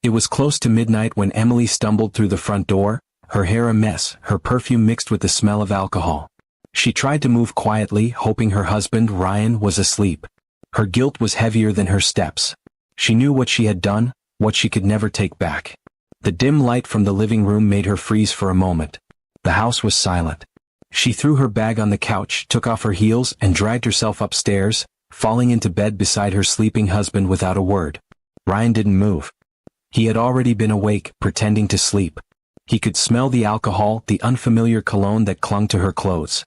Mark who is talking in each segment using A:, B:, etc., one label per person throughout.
A: It was close to midnight when Emily stumbled through the front door, her hair a mess, her perfume mixed with the smell of alcohol. She tried to move quietly, hoping her husband, Ryan, was asleep. Her guilt was heavier than her steps. She knew what she had done, what she could never take back. The dim light from the living room made her freeze for a moment. The house was silent. She threw her bag on the couch, took off her heels, and dragged herself upstairs, falling into bed beside her sleeping husband without a word. Ryan didn't move. He had already been awake, pretending to sleep. He could smell the alcohol, the unfamiliar cologne that clung to her clothes.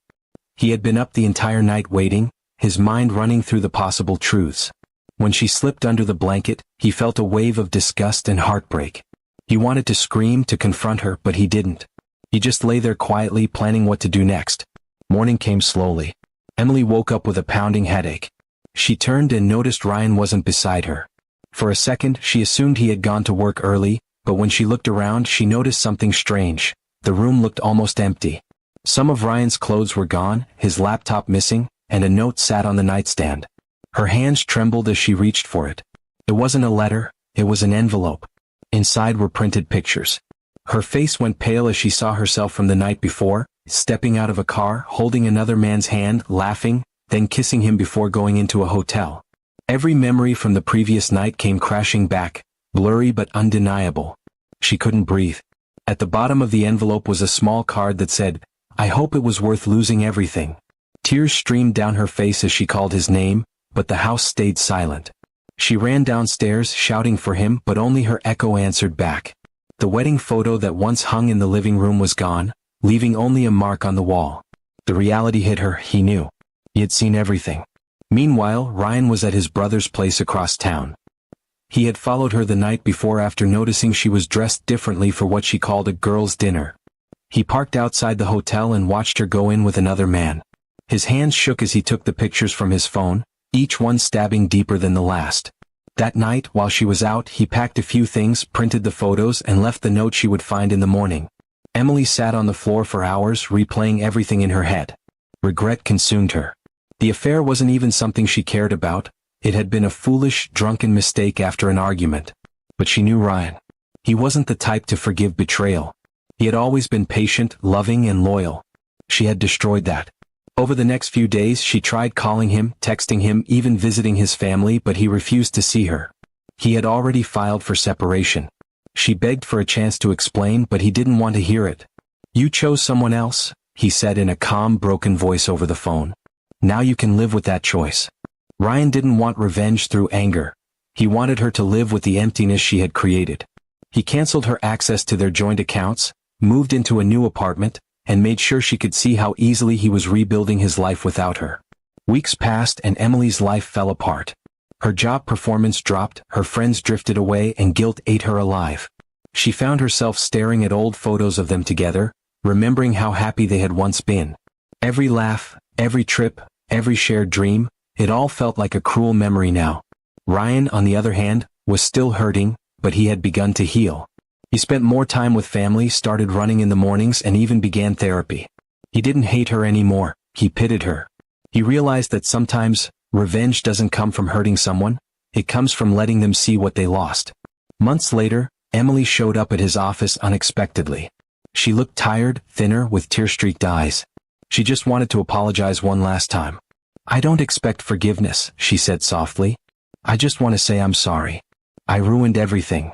A: He had been up the entire night waiting, his mind running through the possible truths. When she slipped under the blanket, he felt a wave of disgust and heartbreak. He wanted to scream, to confront her, but he didn't. He just lay there quietly, planning what to do next. Morning came slowly. Emily woke up with a pounding headache. She turned and noticed Ryan wasn't beside her. For a second, she assumed he had gone to work early, but when she looked around, she noticed something strange. The room looked almost empty. Some of Ryan's clothes were gone, his laptop missing, and a note sat on the nightstand. Her hands trembled as she reached for it. It wasn't a letter, it was an envelope. Inside were printed pictures. Her face went pale as she saw herself from the night before, stepping out of a car, holding another man's hand, laughing, then kissing him before going into a hotel. Every memory from the previous night came crashing back, blurry but undeniable. She couldn't breathe. At the bottom of the envelope was a small card that said, "I hope it was worth losing everything." Tears streamed down her face as she called his name, but the house stayed silent. She ran downstairs, shouting for him, but only her echo answered back. The wedding photo that once hung in the living room was gone, leaving only a mark on the wall. The reality hit her, he knew. He had seen everything. Meanwhile, Ryan was at his brother's place across town. He had followed her the night before after noticing she was dressed differently for what she called a girls' dinner. He parked outside the hotel and watched her go in with another man. His hands shook as he took the pictures from his phone, each one stabbing deeper than the last. That night, while she was out, he packed a few things, printed the photos, and left the note she would find in the morning. Emily sat on the floor for hours, replaying everything in her head. Regret consumed her. The affair wasn't even something she cared about. It had been a foolish, drunken mistake after an argument. But she knew Ryan. He wasn't the type to forgive betrayal. He had always been patient, loving, and loyal. She had destroyed that. Over the next few days she tried calling him, texting him, even visiting his family, but he refused to see her. He had already filed for separation. She begged for a chance to explain, but he didn't want to hear it. "You chose someone else," he said in a calm, broken voice over the phone. "Now you can live with that choice." Ryan didn't want revenge through anger. He wanted her to live with the emptiness she had created. He canceled her access to their joint accounts, moved into a new apartment, and made sure she could see how easily he was rebuilding his life without her. Weeks passed and Emily's life fell apart. Her job performance dropped, her friends drifted away, and guilt ate her alive. She found herself staring at old photos of them together, remembering how happy they had once been. Every laugh, every trip, every shared dream, it all felt like a cruel memory now. Ryan, on the other hand, was still hurting, but he had begun to heal. He spent more time with family, started running in the mornings, and even began therapy. He didn't hate her anymore, he pitied her. He realized that sometimes, revenge doesn't come from hurting someone, it comes from letting them see what they lost. Months later, Emily showed up at his office unexpectedly. She looked tired, thinner, with tear-streaked eyes. She just wanted to apologize one last time. "I don't expect forgiveness," she said softly. "I just want to say I'm sorry. I ruined everything."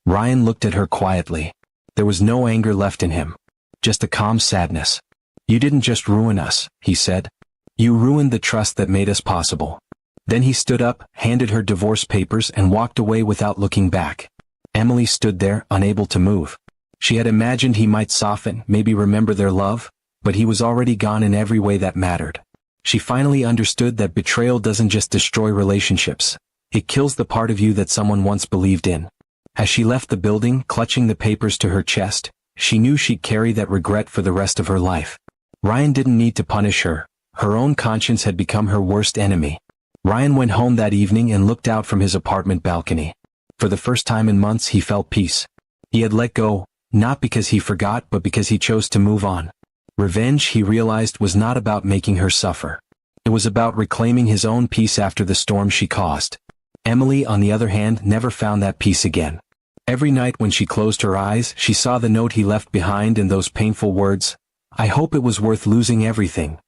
A: Ryan looked at her quietly. There was no anger left in him. Just a calm sadness. "You didn't just ruin us," he said. "You ruined the trust that made us possible." Then he stood up, handed her divorce papers, and walked away without looking back. Emily stood there, unable to move. She had imagined he might soften, maybe remember their love, but he was already gone in every way that mattered. She finally understood that betrayal doesn't just destroy relationships. It kills the part of you that someone once believed in. As she left the building, clutching the papers to her chest, she knew she'd carry that regret for the rest of her life. Ryan didn't need to punish her. Her own conscience had become her worst enemy. Ryan went home that evening and looked out from his apartment balcony. For the first time in months he felt peace. He had let go, not because he forgot but because he chose to move on. Revenge, he realized, was not about making her suffer. It was about reclaiming his own peace after the storm she caused. Emily, on the other hand, never found that peace again. Every night when she closed her eyes, she saw the note he left behind and those painful words, "I hope it was worth losing everything."